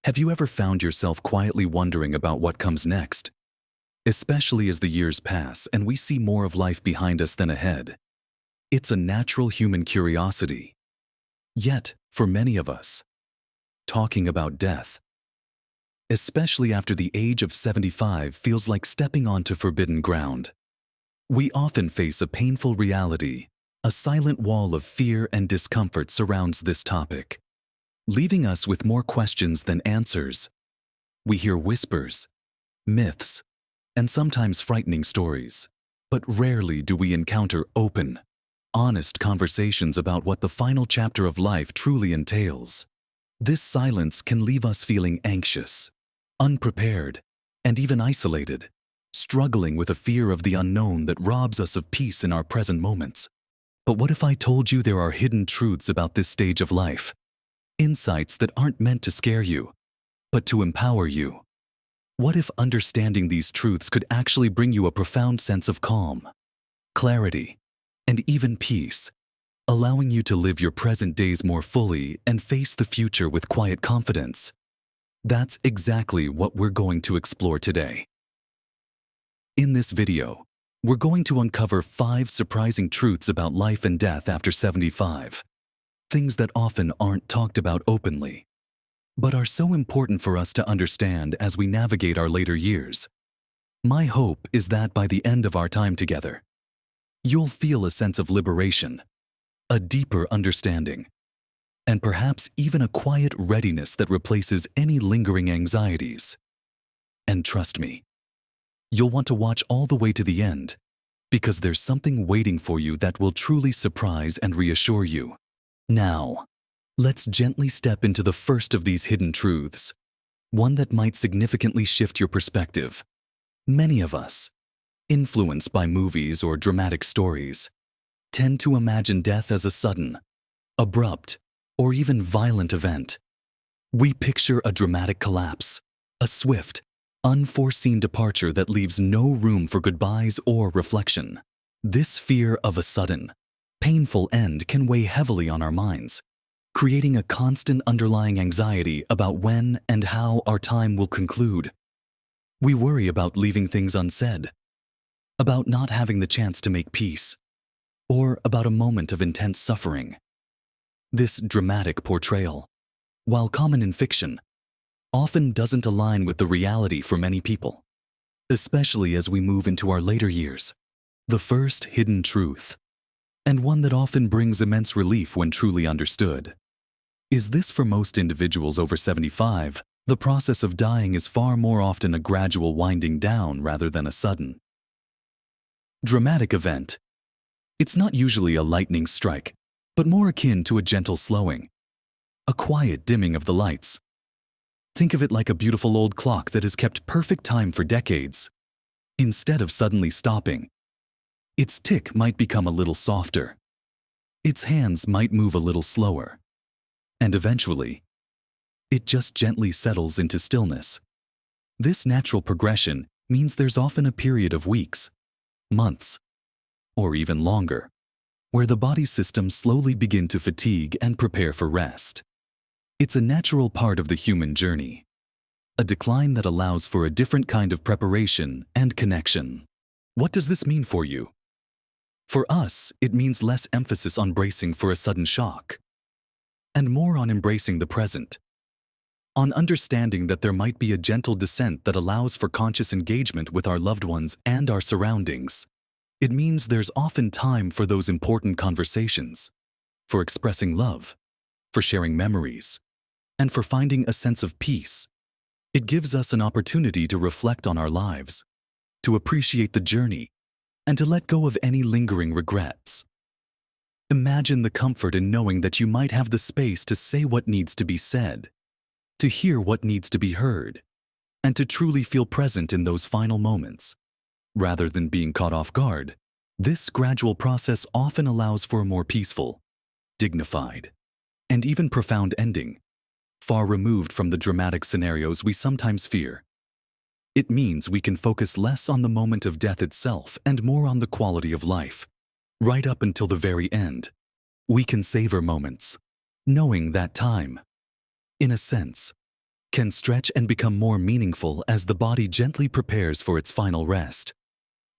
Have you ever found yourself quietly wondering about what comes next? Especially as the years pass and we see more of life behind us than ahead. It's a natural human curiosity. Yet, for many of us, talking about death, especially after the age of 75, feels like stepping onto forbidden ground. We often face a painful reality. A silent wall of fear and discomfort surrounds this topic, leaving us with more questions than answers. We hear whispers, myths, and sometimes frightening stories, but rarely do we encounter open, honest conversations about what the final chapter of life truly entails. This silence can leave us feeling anxious, unprepared, and even isolated, struggling with a fear of the unknown that robs us of peace in our present moments. But what if I told you there are hidden truths about this stage of life? Insights that aren't meant to scare you, but to empower you. What if understanding these truths could actually bring you a profound sense of calm, clarity, and even peace, allowing you to live your present days more fully and face the future with quiet confidence? That's exactly what we're going to explore today. In this video, we're going to uncover 5 surprising truths about life and death after 75. Things that often aren't talked about openly, but are so important for us to understand as we navigate our later years. My hope is that by the end of our time together, you'll feel a sense of liberation, a deeper understanding, and perhaps even a quiet readiness that replaces any lingering anxieties. And trust me, you'll want to watch all the way to the end, because there's something waiting for you that will truly surprise and reassure you. Now, let's gently step into the first of these hidden truths, one that might significantly shift your perspective. Many of us, influenced by movies or dramatic stories, tend to imagine death as a sudden, abrupt, or even violent event. We picture a dramatic collapse, a swift, unforeseen departure that leaves no room for goodbyes or reflection. This fear of a sudden, painful end can weigh heavily on our minds, creating a constant underlying anxiety about when and how our time will conclude. We worry about leaving things unsaid, about not having the chance to make peace, or about a moment of intense suffering. This dramatic portrayal, while common in fiction, often doesn't align with the reality for many people, especially as we move into our later years. The first hidden truth, and one that often brings immense relief when truly understood, is this: for most individuals over 75, the process of dying is far more often a gradual winding down rather than a sudden, dramatic event. It's not usually a lightning strike, but more akin to a gentle slowing, a quiet dimming of the lights. Think of it like a beautiful old clock that has kept perfect time for decades. Instead of suddenly stopping, its tick might become a little softer. Its hands might move a little slower. And eventually, it just gently settles into stillness. This natural progression means there's often a period of weeks, months, or even longer, where the body's systems slowly begin to fatigue and prepare for rest. It's a natural part of the human journey, a decline that allows for a different kind of preparation and connection. What does this mean for you? For us, it means less emphasis on bracing for a sudden shock, and more on embracing the present, on understanding that there might be a gentle descent that allows for conscious engagement with our loved ones and our surroundings. It means there's often time for those important conversations, for expressing love, for sharing memories, and for finding a sense of peace. It gives us an opportunity to reflect on our lives, to appreciate the journey, and to let go of any lingering regrets. Imagine the comfort in knowing that you might have the space to say what needs to be said, to hear what needs to be heard, and to truly feel present in those final moments. Rather than being caught off guard, this gradual process often allows for a more peaceful, dignified, and even profound ending, far removed from the dramatic scenarios we sometimes fear. It means we can focus less on the moment of death itself and more on the quality of life, right up until the very end. We can savor moments, knowing that time, in a sense, can stretch and become more meaningful as the body gently prepares for its final rest.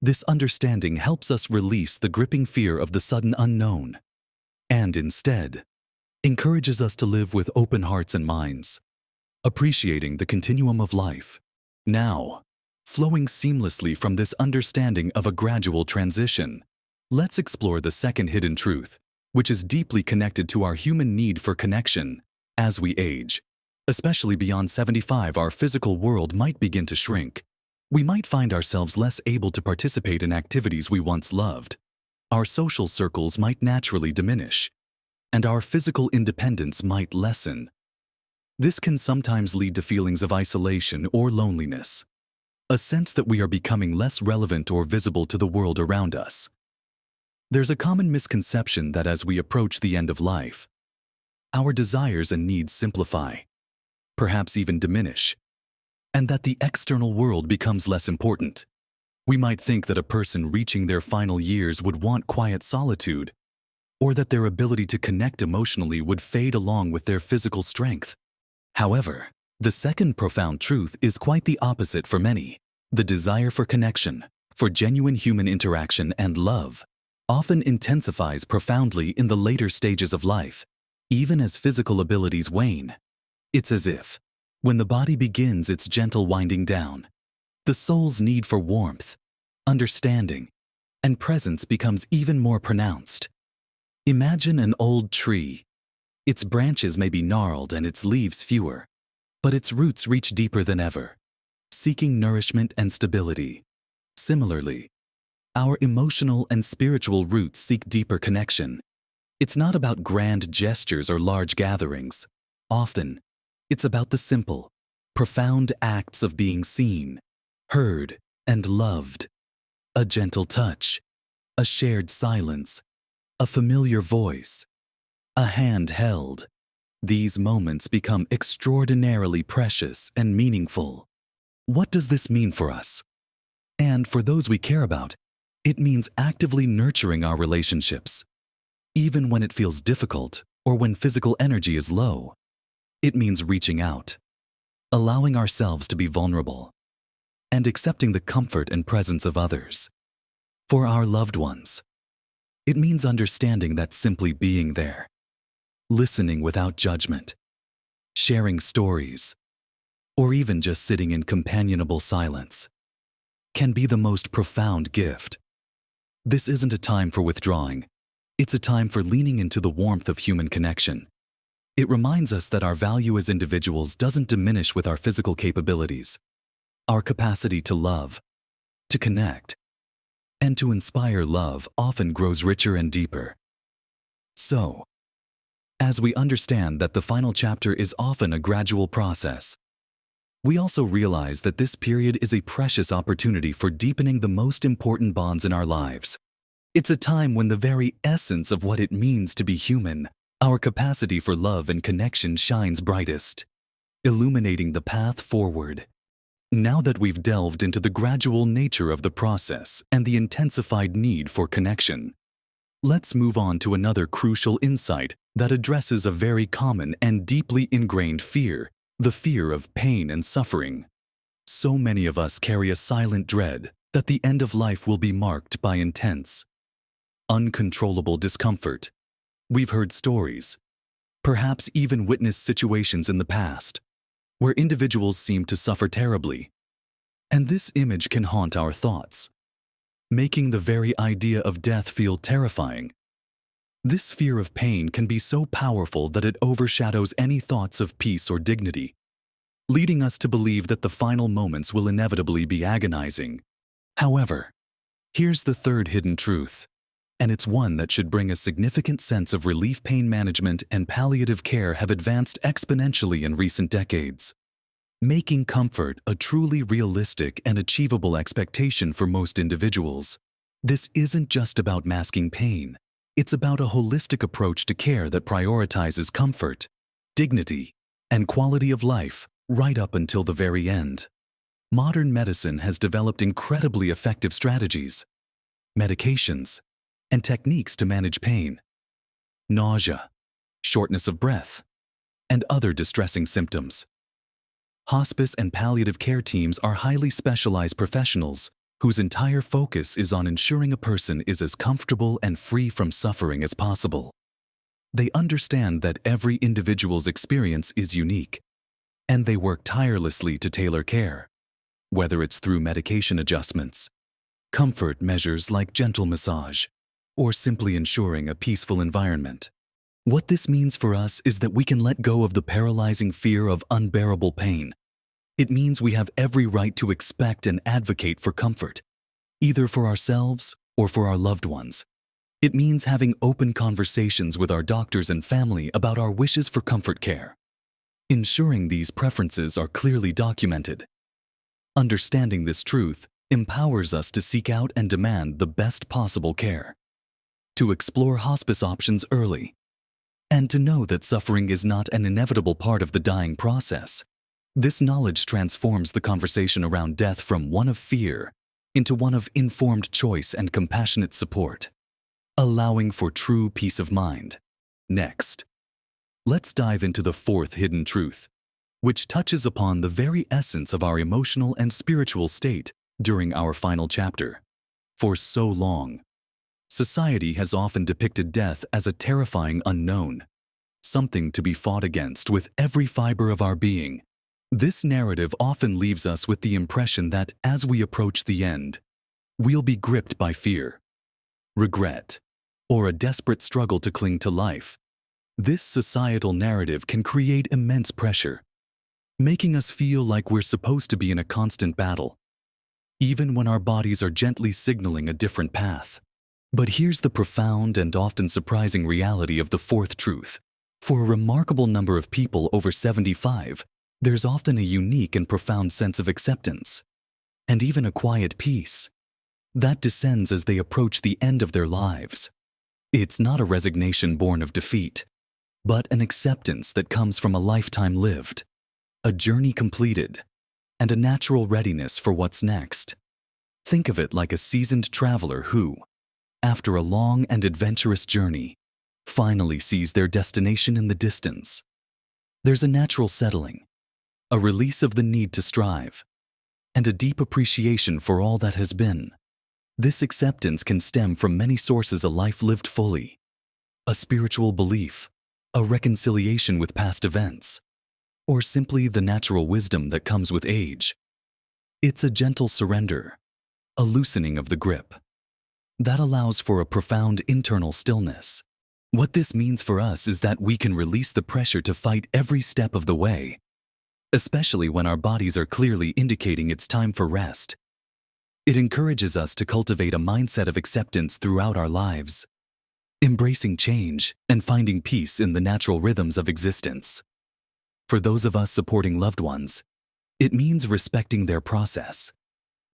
This understanding helps us release the gripping fear of the sudden unknown, and instead, encourages us to live with open hearts and minds, appreciating the continuum of life. Now, flowing seamlessly from this understanding of a gradual transition, let's explore the second hidden truth, which is deeply connected to our human need for connection. As we age, especially beyond 75, our physical world might begin to shrink. We might find ourselves less able to participate in activities we once loved. Our social circles might naturally diminish, and our physical independence might lessen. This can sometimes lead to feelings of isolation or loneliness, a sense that we are becoming less relevant or visible to the world around us. There's a common misconception that as we approach the end of life, our desires and needs simplify, perhaps even diminish, and that the external world becomes less important. We might think that a person reaching their final years would want quiet solitude, or that their ability to connect emotionally would fade along with their physical strength. However, the second profound truth is quite the opposite for many. The desire for connection, for genuine human interaction and love, often intensifies profoundly in the later stages of life, even as physical abilities wane. It's as if, when the body begins its gentle winding down, the soul's need for warmth, understanding, and presence becomes even more pronounced. Imagine an old tree. Its branches may be gnarled and its leaves fewer, but its roots reach deeper than ever, seeking nourishment and stability. Similarly, our emotional and spiritual roots seek deeper connection. It's not about grand gestures or large gatherings. Often, it's about the simple, profound acts of being seen, heard, and loved. A gentle touch, a shared silence, a familiar voice, a hand held. These moments become extraordinarily precious and meaningful. What does this mean for us? And for those we care about, it means actively nurturing our relationships. Even when it feels difficult or when physical energy is low, it means reaching out, allowing ourselves to be vulnerable, and accepting the comfort and presence of others. For our loved ones, it means understanding that simply being there, listening without judgment, sharing stories, or even just sitting in companionable silence, can be the most profound gift. This isn't a time for withdrawing. It's a time for leaning into the warmth of human connection. It reminds us that our value as individuals doesn't diminish with our physical capabilities. Our capacity to love, to connect, and to inspire love often grows richer and deeper. So, as we understand that the final chapter is often a gradual process, we also realize that this period is a precious opportunity for deepening the most important bonds in our lives. It's a time when the very essence of what it means to be human, our capacity for love and connection, shines brightest, illuminating the path forward. Now that we've delved into the gradual nature of the process and the intensified need for connection, let's move on to another crucial insight that addresses a very common and deeply ingrained fear, the fear of pain and suffering. So many of us carry a silent dread that the end of life will be marked by intense, uncontrollable discomfort. We've heard stories, perhaps even witnessed situations in the past, where individuals seem to suffer terribly. And this image can haunt our thoughts, making the very idea of death feel terrifying. This fear of pain can be so powerful that it overshadows any thoughts of peace or dignity, leading us to believe that the final moments will inevitably be agonizing. However, here's the third hidden truth, and it's one that should bring a significant sense of relief. Pain management and palliative care have advanced exponentially in recent decades, making comfort a truly realistic and achievable expectation for most individuals. This isn't just about masking pain. It's about a holistic approach to care that prioritizes comfort, dignity, and quality of life right up until the very end. Modern medicine has developed incredibly effective strategies, medications, and techniques to manage pain, nausea, shortness of breath, and other distressing symptoms. Hospice and palliative care teams are highly specialized professionals whose entire focus is on ensuring a person is as comfortable and free from suffering as possible. They understand that every individual's experience is unique, and they work tirelessly to tailor care, whether it's through medication adjustments, comfort measures like gentle massage, or simply ensuring a peaceful environment. What this means for us is that we can let go of the paralyzing fear of unbearable pain. It means we have every right to expect and advocate for comfort, either for ourselves or for our loved ones. It means having open conversations with our doctors and family about our wishes for comfort care, ensuring these preferences are clearly documented. Understanding this truth empowers us to seek out and demand the best possible care, to explore hospice options early, and to know that suffering is not an inevitable part of the dying process. This knowledge transforms the conversation around death from one of fear into one of informed choice and compassionate support, allowing for true peace of mind. Next, let's dive into the fourth hidden truth, which touches upon the very essence of our emotional and spiritual state during our final chapter. For so long, society has often depicted death as a terrifying unknown, something to be fought against with every fiber of our being. This narrative often leaves us with the impression that as we approach the end, we'll be gripped by fear, regret, or a desperate struggle to cling to life. This societal narrative can create immense pressure, making us feel like we're supposed to be in a constant battle, even when our bodies are gently signaling a different path. But here's the profound and often surprising reality of the fourth truth. For a remarkable number of people over 75, there's often a unique and profound sense of acceptance, and even a quiet peace, that descends as they approach the end of their lives. It's not a resignation born of defeat, but an acceptance that comes from a lifetime lived, a journey completed, and a natural readiness for what's next. Think of it like a seasoned traveler who, after a long and adventurous journey, finally sees their destination in the distance. There's a natural settling, a release of the need to strive, and a deep appreciation for all that has been. This acceptance can stem from many sources: a life lived fully, a spiritual belief, a reconciliation with past events, or simply the natural wisdom that comes with age. It's a gentle surrender, a loosening of the grip, that allows for a profound internal stillness. What this means for us is that we can release the pressure to fight every step of the way, especially when our bodies are clearly indicating it's time for rest. It encourages us to cultivate a mindset of acceptance throughout our lives, embracing change and finding peace in the natural rhythms of existence. For those of us supporting loved ones, it means respecting their process,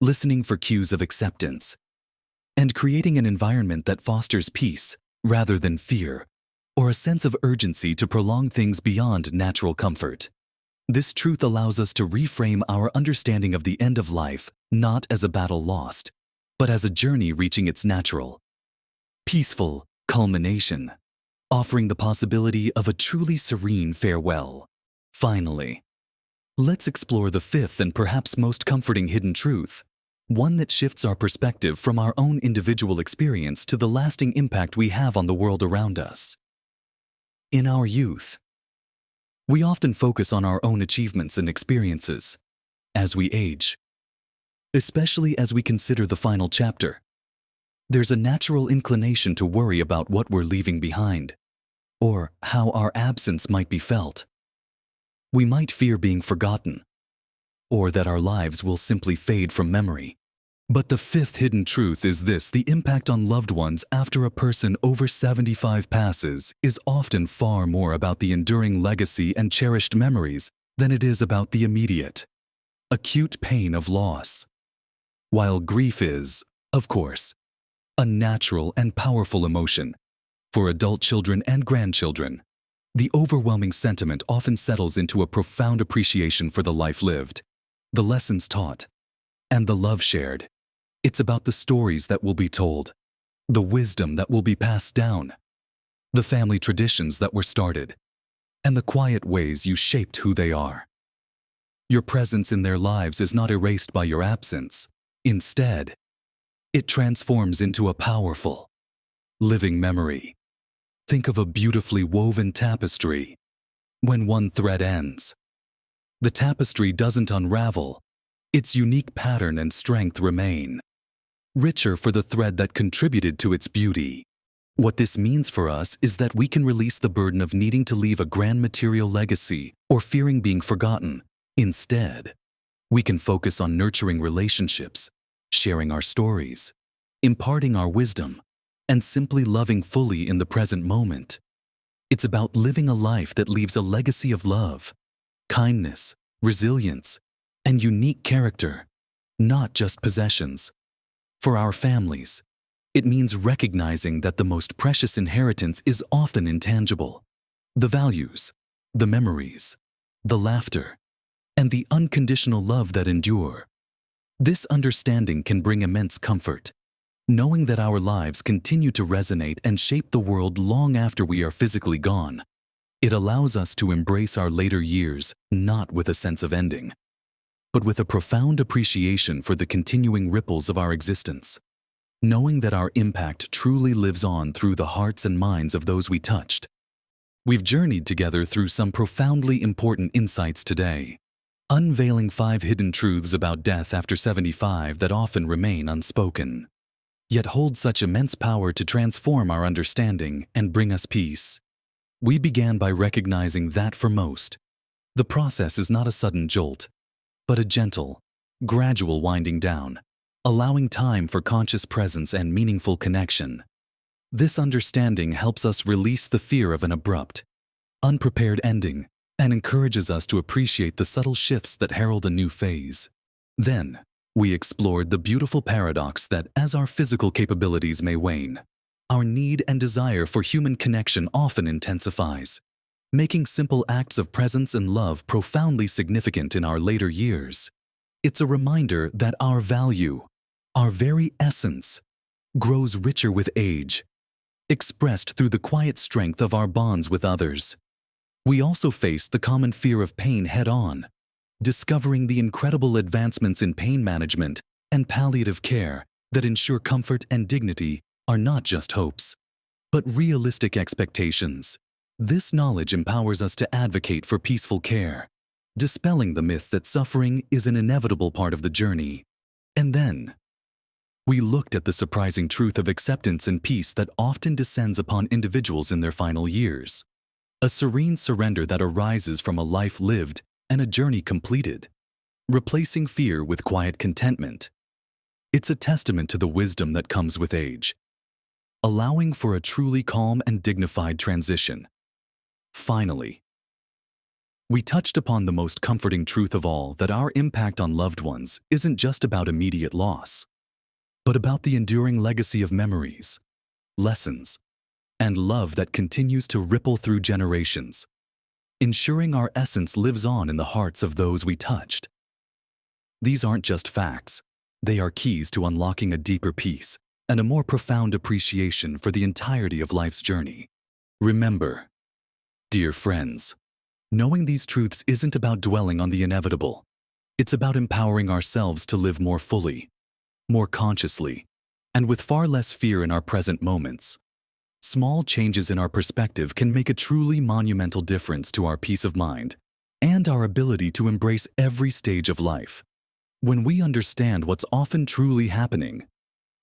listening for cues of acceptance, and creating an environment that fosters peace rather than fear, or a sense of urgency to prolong things beyond natural comfort. This truth allows us to reframe our understanding of the end of life not as a battle lost, but as a journey reaching its natural, peaceful culmination, offering the possibility of a truly serene farewell. Finally, let's explore the fifth and perhaps most comforting hidden truth, one that shifts our perspective from our own individual experience to the lasting impact we have on the world around us. In our youth, we often focus on our own achievements and experiences. As we age, especially as we consider the final chapter, there's a natural inclination to worry about what we're leaving behind, or how our absence might be felt. We might fear being forgotten, or that our lives will simply fade from memory. But the fifth hidden truth is this: the impact on loved ones after a person over 75 passes is often far more about the enduring legacy and cherished memories than it is about the immediate, acute pain of loss. While grief is, of course, a natural and powerful emotion for adult children and grandchildren, the overwhelming sentiment often settles into a profound appreciation for the life lived, the lessons taught, and the love shared. It's about the stories that will be told, the wisdom that will be passed down, the family traditions that were started, and the quiet ways you shaped who they are. Your presence in their lives is not erased by your absence. Instead, it transforms into a powerful, living memory. Think of a beautifully woven tapestry. When one thread ends, the tapestry doesn't unravel. Its unique pattern and strength remain, richer for the thread that contributed to its beauty. What this means for us is that we can release the burden of needing to leave a grand material legacy or fearing being forgotten. Instead, we can focus on nurturing relationships, sharing our stories, imparting our wisdom, and simply loving fully in the present moment. It's about living a life that leaves a legacy of love, kindness, resilience, and unique character, not just possessions. For our families, it means recognizing that the most precious inheritance is often intangible. The values, the memories, the laughter, and the unconditional love that endure. This understanding can bring immense comfort, knowing that our lives continue to resonate and shape the world long after we are physically gone. It allows us to embrace our later years not with a sense of ending, but with a profound appreciation for the continuing ripples of our existence, knowing that our impact truly lives on through the hearts and minds of those we touched. We've journeyed together through some profoundly important insights today, unveiling 5 hidden truths about death after 75 that often remain unspoken, yet hold such immense power to transform our understanding and bring us peace. We began by recognizing that for most, the process is not a sudden jolt, but a gentle, gradual winding down, allowing time for conscious presence and meaningful connection. This understanding helps us release the fear of an abrupt, unprepared ending and encourages us to appreciate the subtle shifts that herald a new phase. Then, we explored the beautiful paradox that as our physical capabilities may wane, our need and desire for human connection often intensifies, making simple acts of presence and love profoundly significant in our later years. It's a reminder that our value, our very essence, grows richer with age, expressed through the quiet strength of our bonds with others. We also faced the common fear of pain head-on, discovering the incredible advancements in pain management and palliative care that ensure comfort and dignity are not just hopes, but realistic expectations. This knowledge empowers us to advocate for peaceful care, dispelling the myth that suffering is an inevitable part of the journey. And then, we looked at the surprising truth of acceptance and peace that often descends upon individuals in their final years. A serene surrender that arises from a life lived and a journey completed, replacing fear with quiet contentment. It's a testament to the wisdom that comes with age, allowing for a truly calm and dignified transition. Finally, we touched upon the most comforting truth of all, that our impact on loved ones isn't just about immediate loss, but about the enduring legacy of memories, lessons, and love that continues to ripple through generations, ensuring our essence lives on in the hearts of those we touched. These aren't just facts, they are keys to unlocking a deeper peace and a more profound appreciation for the entirety of life's journey. Remember, dear friends, knowing these truths isn't about dwelling on the inevitable. It's about empowering ourselves to live more fully, more consciously, and with far less fear in our present moments. Small changes in our perspective can make a truly monumental difference to our peace of mind and our ability to embrace every stage of life. When we understand what's often truly happening,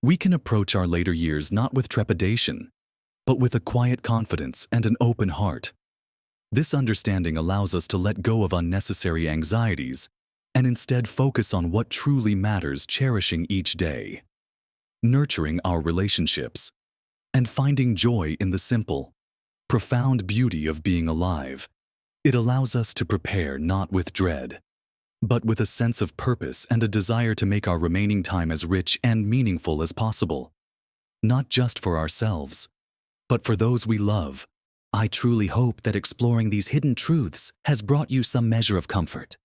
we can approach our later years not with trepidation, but with a quiet confidence and an open heart. This understanding allows us to let go of unnecessary anxieties and instead focus on what truly matters, cherishing each day, nurturing our relationships, and finding joy in the simple, profound beauty of being alive. It allows us to prepare not with dread, but with a sense of purpose and a desire to make our remaining time as rich and meaningful as possible, not just for ourselves, but for those we love. I truly hope that exploring these hidden truths has brought you some measure of comfort,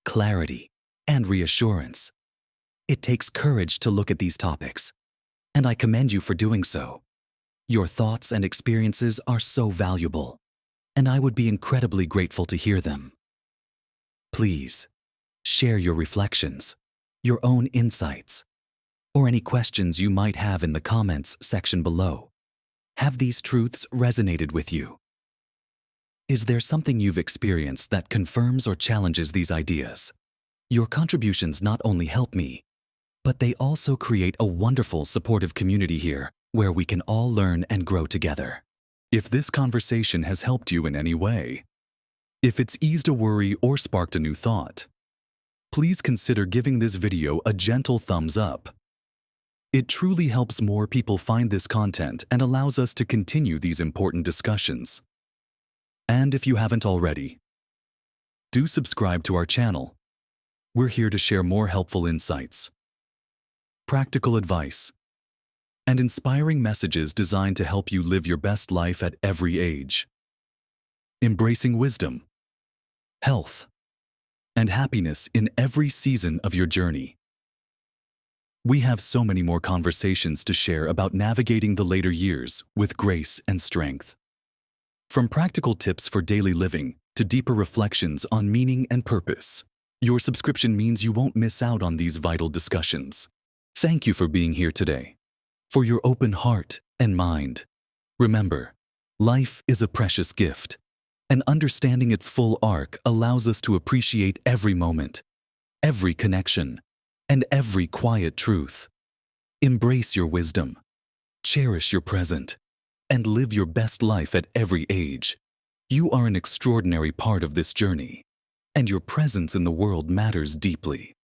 clarity, and reassurance. It takes courage to look at these topics, and I commend you for doing so. Your thoughts and experiences are so valuable, and I would be incredibly grateful to hear them. Please, Share your reflections, your own insights, or any questions you might have in the comments section below. Have these truths resonated with you? Is there something you've experienced that confirms or challenges these ideas? Your contributions not only help me, but they also create a wonderful supportive community here where we can all learn and grow together. If this conversation has helped you in any way, if it's eased a worry or sparked a new thought, please consider giving this video a gentle thumbs up. It truly helps more people find this content and allows us to continue these important discussions. And if you haven't already, do subscribe to our channel. We're here to share more helpful insights, practical advice, and inspiring messages designed to help you live your best life at every age. Embracing wisdom, health, and happiness in every season of your journey. We have so many more conversations to share about navigating the later years with grace and strength. From practical tips for daily living to deeper reflections on meaning and purpose, your subscription means you won't miss out on these vital discussions. Thank you for being here today, for your open heart and mind. Remember, life is a precious gift, and understanding its full arc allows us to appreciate every moment, every connection, and every quiet truth. Embrace your wisdom, cherish your present, and live your best life at every age. You are an extraordinary part of this journey, and your presence in the world matters deeply.